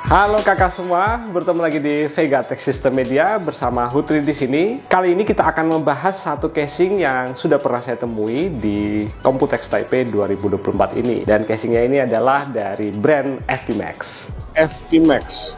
Halo kakak semua, bertemu lagi di Vega Tech System Media bersama Hutri di sini. Kali ini kita akan membahas satu casing yang sudah pernah saya temui di Computex Taipei 2024 ini. Dan casingnya ini adalah dari brand FPMax. FPMax.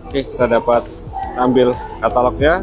Oke, kita dapat ambil katalognya.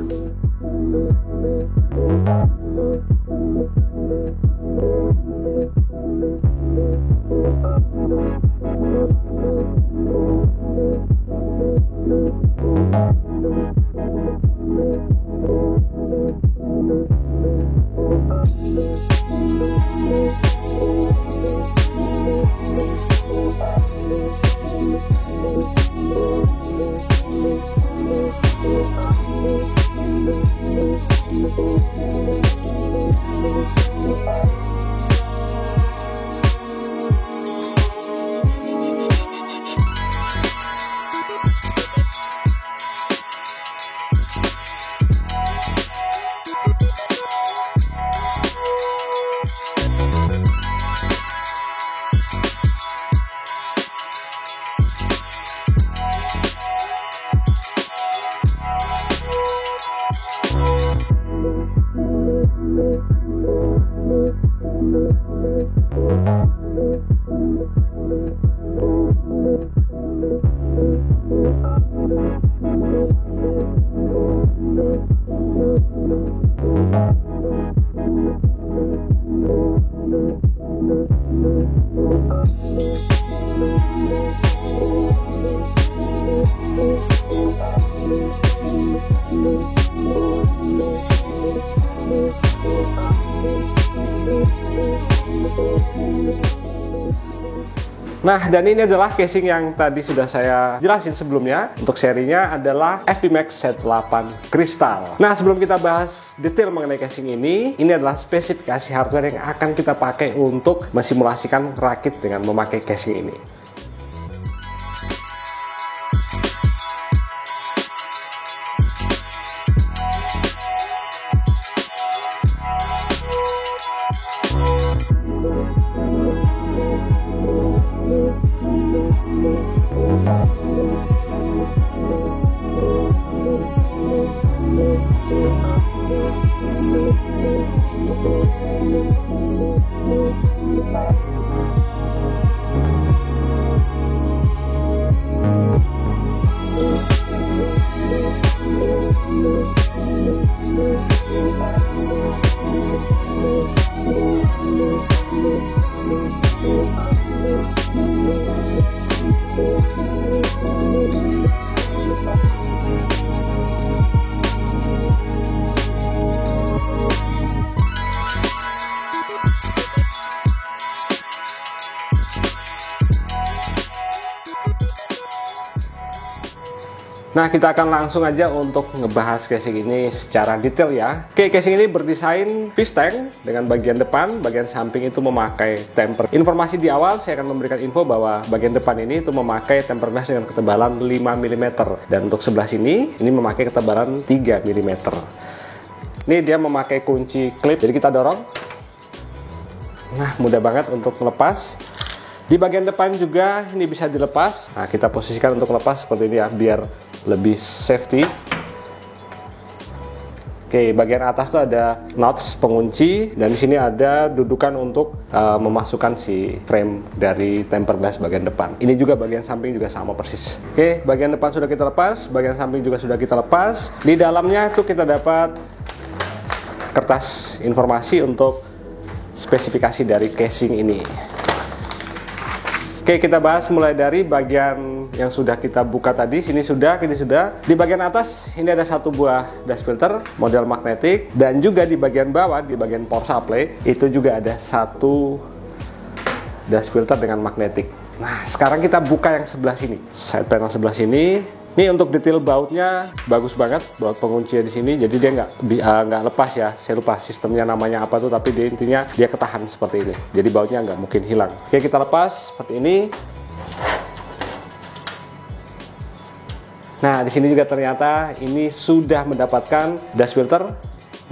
Nah, dan ini adalah casing yang tadi sudah saya jelasin sebelumnya. Untuk serinya adalah FPMax Z8 Crystal. Nah, sebelum kita bahas detail mengenai casing ini adalah spesifikasi hardware yang akan kita pakai untuk mensimulasikan rakit dengan memakai casing ini. Nah, kita akan langsung aja untuk ngebahas casing ini secara detail ya. Oke, casing ini berdesain fish tank dengan bagian depan, bagian samping itu memakai temper. Informasi di awal saya akan memberikan info bahwa bagian depan ini itu memakai temper glass dengan ketebalan 5 mm. Dan untuk sebelah sini, ini memakai ketebalan 3 mm. Ini dia memakai kunci klip, jadi kita dorong. Nah, mudah banget untuk melepas. Di bagian depan juga ini bisa dilepas. Nah, kita posisikan untuk lepas seperti ini ya, biar lebih safety. Oke, bagian atas tuh ada notch pengunci, dan di sini ada dudukan untuk memasukkan si frame dari tempered glass bagian depan. Ini juga bagian samping juga sama persis. Oke, bagian depan sudah kita lepas, bagian samping juga sudah kita lepas. Di dalamnya tuh kita dapat kertas informasi untuk spesifikasi dari casing ini. Oke, kita bahas mulai dari bagian yang sudah kita buka tadi. Ini sudah. Di bagian atas ini ada satu buah dust filter model magnetik, dan juga di bagian bawah, di bagian power supply itu juga ada satu dust filter dengan magnetik. Nah, sekarang kita buka yang sebelah sini, side panel sebelah sini. Ini untuk detail bautnya bagus banget, baut pengunci di sini. Jadi dia nggak lepas ya. Saya lupa sistemnya namanya apa tuh, tapi dia intinya dia ketahan seperti ini. Jadi bautnya nggak mungkin hilang. Oke, kita lepas seperti ini. Nah, di sini juga ternyata ini sudah mendapatkan dust filter.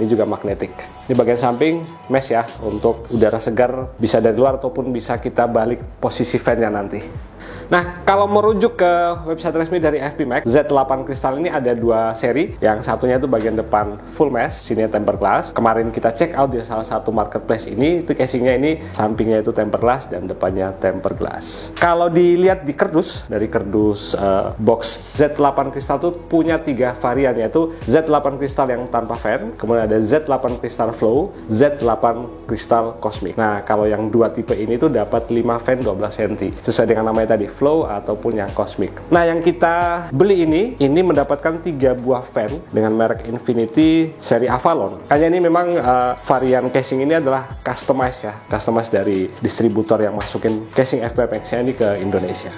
Ini juga magnetik. Di bagian samping mesh ya, untuk udara segar bisa dari luar ataupun bisa kita balik posisi fan-nya nanti. Nah, kalau merujuk ke website resmi dari FP Max, Z8 Crystal ini ada dua seri. Yang satunya itu bagian depan full mesh, sini tempered glass. Kemarin kita check out di salah satu marketplace ini, itu casingnya ini sampingnya itu tempered glass dan depannya tempered glass. Kalau dilihat di kardus, dari kardus box Z8 Crystal itu punya 3 varian, yaitu Z8 Crystal yang tanpa fan, kemudian ada Z8 Crystal Flow, Z8 Crystal Cosmic. Nah, kalau yang dua tipe ini tuh dapat 5 fan 12 cm, sesuai dengan namanya tadi, Flow ataupun yang Cosmic. Nah, yang kita beli ini mendapatkan 3 buah fan dengan merek Infinity seri Avalon. Kayaknya ini memang varian casing ini adalah customize ya, customize dari distributor yang masukin casing FP Max ini ke Indonesia.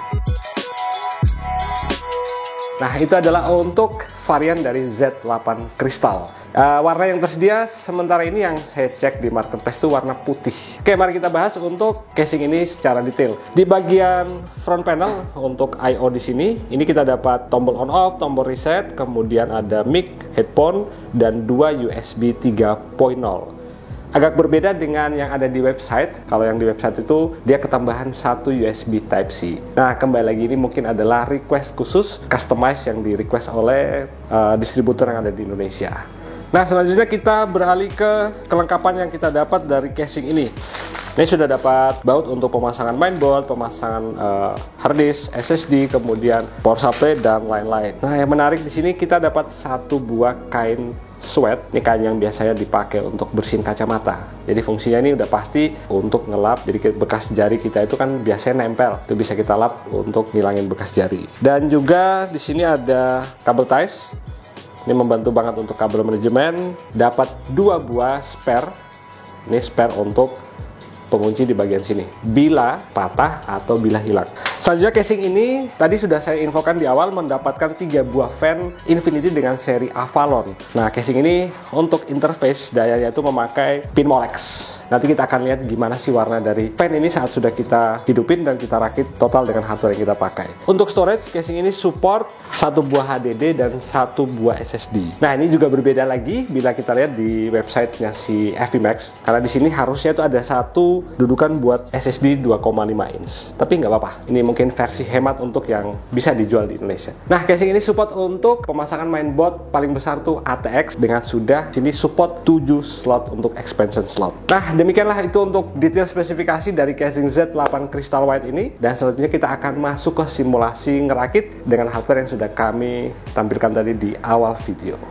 Nah, itu adalah untuk varian dari Z8 Crystal. Warna yang tersedia sementara ini yang saya cek di marketplace itu warna putih. Oke, mari kita bahas untuk casing ini secara detail. Di bagian front panel untuk I/O di sini, ini kita dapat tombol on off, tombol reset, kemudian ada mic, headphone, dan 2 USB 3.0. Agak berbeda dengan yang ada di website. Kalau yang di website itu dia ketambahan 1 USB Type-C. Nah, kembali lagi ini mungkin adalah request khusus, customize yang di request oleh distributor yang ada di Indonesia. Nah, selanjutnya kita beralih ke kelengkapan yang kita dapat dari casing ini. Ini sudah dapat baut untuk pemasangan mainboard, pemasangan hard disk, SSD, kemudian power supply dan lain-lain. Nah, yang menarik di sini kita dapat 1 buah kain sweat. Ini kain yang biasanya dipakai untuk bersihin kacamata. Jadi fungsinya ini udah pasti untuk ngelap. Jadi bekas jari kita itu kan biasanya nempel. Itu bisa kita lap untuk ngilangin bekas jari. Dan juga di sini ada kabel ties. Ini membantu banget untuk kabel manajemen. Dapat 2 buah spare. Ini spare untuk pengunci di bagian sini, bila patah atau bila hilang. Selanjutnya casing ini tadi sudah saya infokan di awal mendapatkan 3 buah fan Infinity dengan seri Avalon. Nah, casing ini untuk interface dayanya itu memakai pin Molex. Nanti kita akan lihat gimana sih warna dari fan ini saat sudah kita hidupin dan kita rakit total dengan hardware yang kita pakai. Untuk storage, casing ini support 1 buah HDD dan 1 buah SSD. Nah, ini juga berbeda lagi bila kita lihat di websitenya si FP Max. Karena di sini harusnya itu ada 1 dudukan buat SSD 2,5 inch. Tapi nggak apa-apa, ini mungkin versi hemat untuk yang bisa dijual di Indonesia. Nah, casing ini support untuk pemasangan mainboard paling besar tuh ATX dengan sudah sini support 7 slot untuk expansion slot. Nah, demikianlah itu untuk detail spesifikasi dari casing Z8 Crystal White ini. Dan selanjutnya kita akan masuk ke simulasi ngerakit dengan hardware yang sudah kami tampilkan tadi di awal video.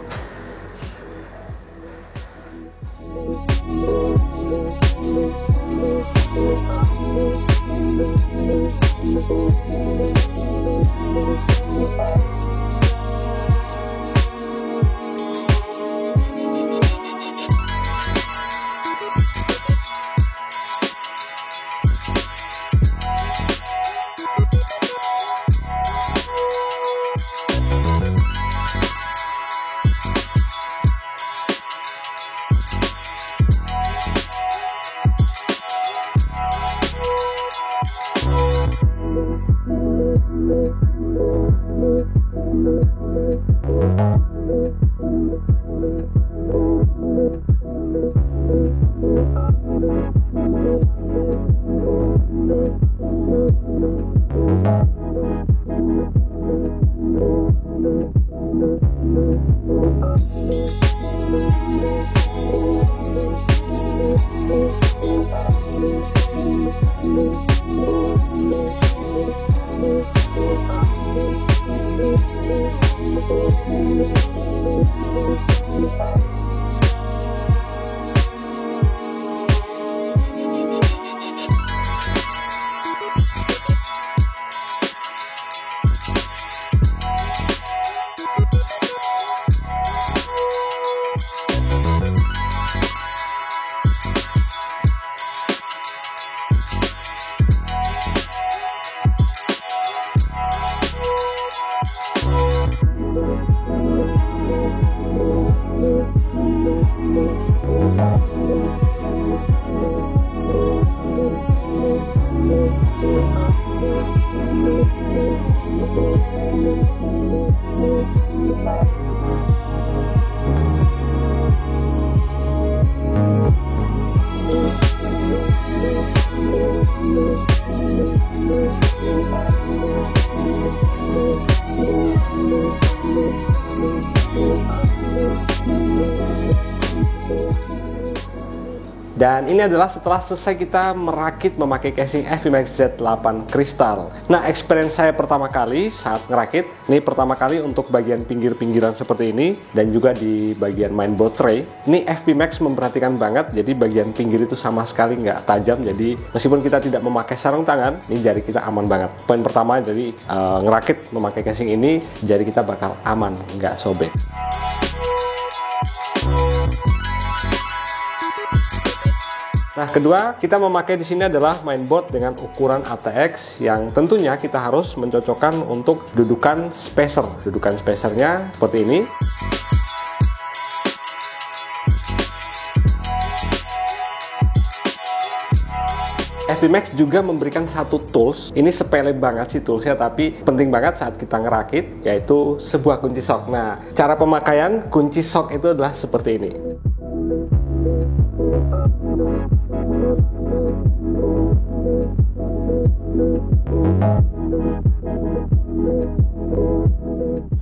Dan ini adalah setelah selesai kita merakit memakai casing FVMAX Z8 Crystal. Nah, experience saya pertama kali saat ngerakit, ini pertama kali untuk bagian pinggir-pinggiran seperti ini, dan juga di bagian mainboard tray. Ini FVMAX memperhatikan banget, jadi bagian pinggir itu sama sekali nggak tajam, jadi meskipun kita tidak memakai sarung tangan, ini jari kita aman banget. Poin pertama, jadi ngerakit memakai casing ini, jari kita bakal aman, nggak sobek. Nah, kedua, kita memakai di sini adalah mainboard dengan ukuran ATX yang tentunya kita harus mencocokkan untuk dudukan spacer. Dudukan spacernya seperti ini. FVMAX juga memberikan satu tools, ini sepele banget sih toolsnya, tapi penting banget saat kita ngerakit, yaitu sebuah kunci sok. Nah, cara pemakaian kunci sok itu adalah seperti ini.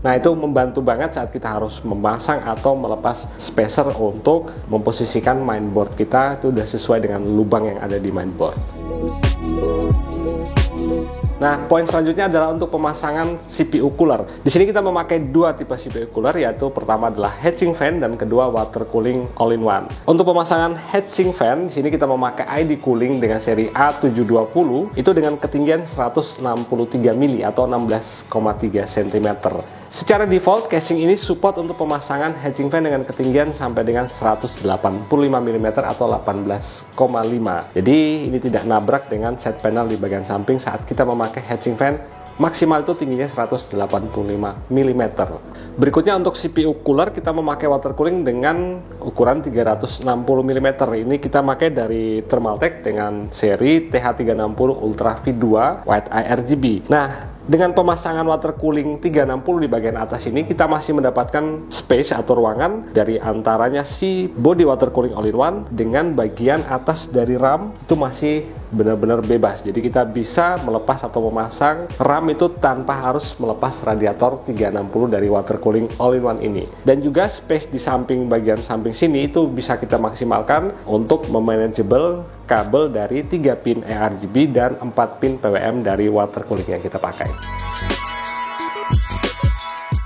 Nah, itu membantu banget saat kita harus memasang atau melepas spacer untuk memposisikan mainboard kita itu udah sesuai dengan lubang yang ada di mainboard. Nah, poin selanjutnya adalah untuk pemasangan CPU cooler. Di sini kita memakai dua tipe CPU cooler, yaitu pertama adalah heatsink fan dan kedua water cooling all-in-one. Untuk pemasangan heatsink fan, di sini kita memakai ID cooling dengan seri A720 itu dengan ketinggian 163 mili atau 16,3 cm. Secara default, casing ini support untuk pemasangan heatsink fan dengan ketinggian sampai dengan 185 mm atau 18,5. Jadi ini tidak nabrak dengan side panel di bagian samping saat kita memakai heatsink fan. Maksimal itu tingginya 185 mm. Berikutnya untuk CPU cooler kita memakai water cooling dengan ukuran 360 mm. Ini kita pakai dari Thermaltake dengan seri TH360 Ultra V2 White Eye RGB. Nah, dengan pemasangan water cooling 360 di bagian atas ini, kita masih mendapatkan space atau ruangan dari antaranya si body water cooling all-in-one dengan bagian atas dari RAM itu masih benar-benar bebas. Jadi kita bisa melepas atau memasang RAM itu tanpa harus melepas radiator 360 dari water cooling all-in-one ini. Dan juga space di samping bagian samping sini itu bisa kita maksimalkan untuk memanageable kabel dari 3 pin ARGB dan 4 pin PWM dari water cooling yang kita pakai.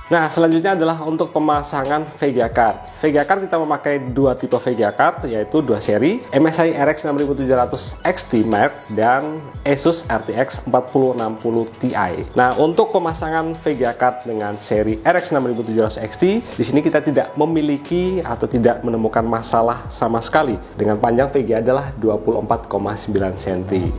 Nah, selanjutnya adalah untuk pemasangan VGA card. VGA card kita memakai dua tipe VGA card, yaitu dua seri, MSI RX 6700 XT Mark dan Asus RTX 4060 Ti. Nah, untuk pemasangan VGA card dengan seri RX 6700 XT, di sini kita tidak memiliki atau tidak menemukan masalah sama sekali dengan panjang VGA adalah 24,9 cm.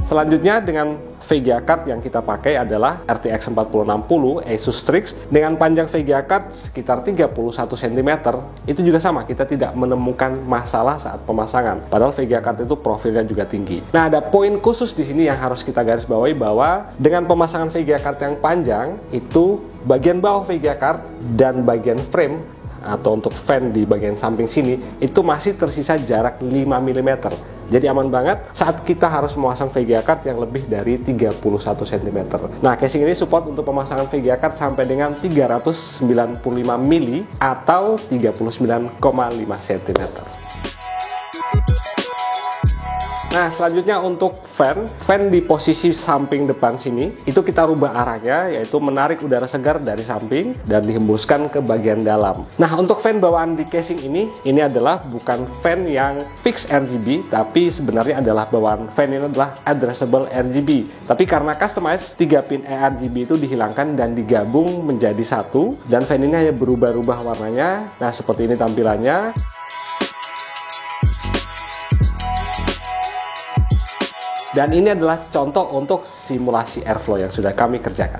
Selanjutnya dengan VGA card yang kita pakai adalah RTX 4060 Asus Strix dengan panjang VGA card sekitar 31 cm. Itu juga sama, kita tidak menemukan masalah saat pemasangan. Padahal VGA card itu profilnya juga tinggi. Nah, ada poin khusus di sini yang harus kita garis bawahi bahwa dengan pemasangan VGA card yang panjang itu bagian bawah VGA card dan bagian frame atau untuk fan di bagian samping sini itu masih tersisa jarak 5 mm. Jadi aman banget saat kita harus memasang VGA card yang lebih dari 31 cm. Nah, casing ini support untuk pemasangan VGA card sampai dengan 395 mili atau 39,5 cm. Nah, selanjutnya untuk fan di posisi samping depan sini, itu kita rubah arahnya, yaitu menarik udara segar dari samping dan dihembuskan ke bagian dalam. Nah, untuk fan bawaan di casing ini adalah bukan fan yang fix RGB, tapi sebenarnya adalah bawaan fan ini adalah addressable RGB. Tapi karena customize, 3 pin ARGB itu dihilangkan dan digabung menjadi satu, dan fan ini hanya berubah-ubah warnanya. Nah, seperti ini tampilannya. Dan ini adalah contoh untuk simulasi airflow yang sudah kami kerjakan.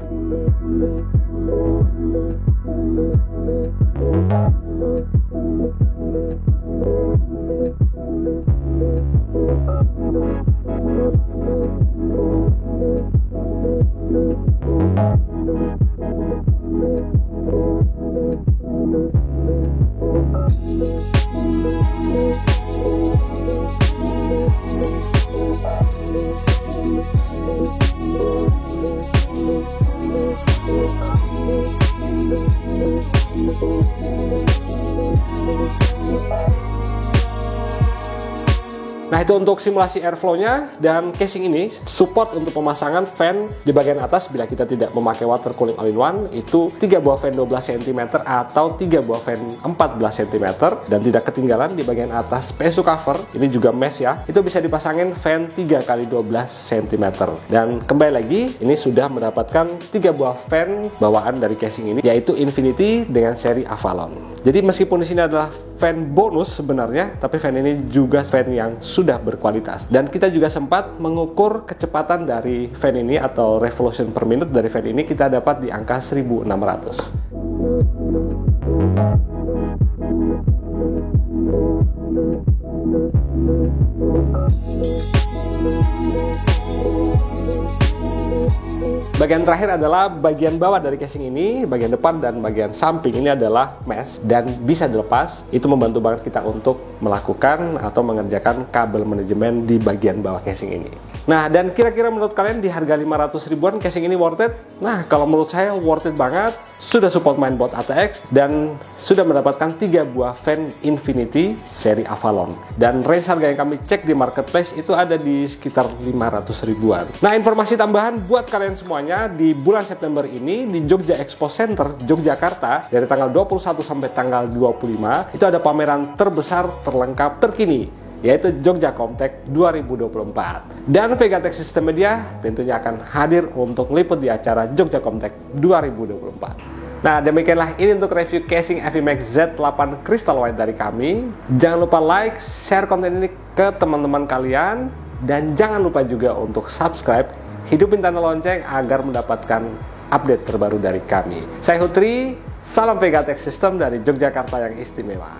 Nah, itu untuk simulasi airflow-nya, dan casing ini support untuk pemasangan fan di bagian atas bila kita tidak memakai water cooling all-in-one, itu 3 buah fan 12 cm atau 3 buah fan 14 cm, dan tidak ketinggalan di bagian atas PSU cover, ini juga mesh ya, itu bisa dipasangin fan 3 x 12 cm. Dan kembali lagi, ini sudah mendapatkan 3 buah fan bawaan dari casing ini, yaitu Infinity dengan seri Avalon. Jadi meskipun di sini adalah fan bonus sebenarnya, tapi fan ini juga fan yang sudah berkualitas. Dan kita juga sempat mengukur kecepatan dari fan ini atau revolution per minute dari fan ini, kita dapat di angka 1600. Bagian terakhir adalah bagian bawah dari casing ini, bagian depan dan bagian samping ini adalah mesh dan bisa dilepas. Itu membantu banget kita untuk melakukan atau mengerjakan kabel manajemen di bagian bawah casing ini. Nah, dan kira-kira menurut kalian di harga 500 ribuan casing ini worth it? Nah, kalau menurut saya worth it banget. Sudah support mainboard ATX dan sudah mendapatkan 3 buah fan Infinity seri Avalon. Dan range harga yang kami cek di marketplace itu ada di sekitar 500 ribuan. Nah, informasi tambahan buat kalian semuanya, di bulan September ini di Jogja Expo Center, Yogyakarta, dari tanggal 21 sampai tanggal 25, itu ada pameran terbesar terlengkap terkini, yaitu Jogja Comtech 2024. Dan Vegatech System Media tentunya akan hadir untuk meliput di acara Jogja Comtech 2024. Nah, demikianlah ini untuk review casing Avimax Z8 Crystal White dari kami. Jangan lupa like, share konten ini ke teman-teman kalian, dan jangan lupa juga untuk subscribe, hidupin tanda lonceng agar mendapatkan update terbaru dari kami. Saya Hutri, salam Vegatech System dari Yogyakarta yang istimewa.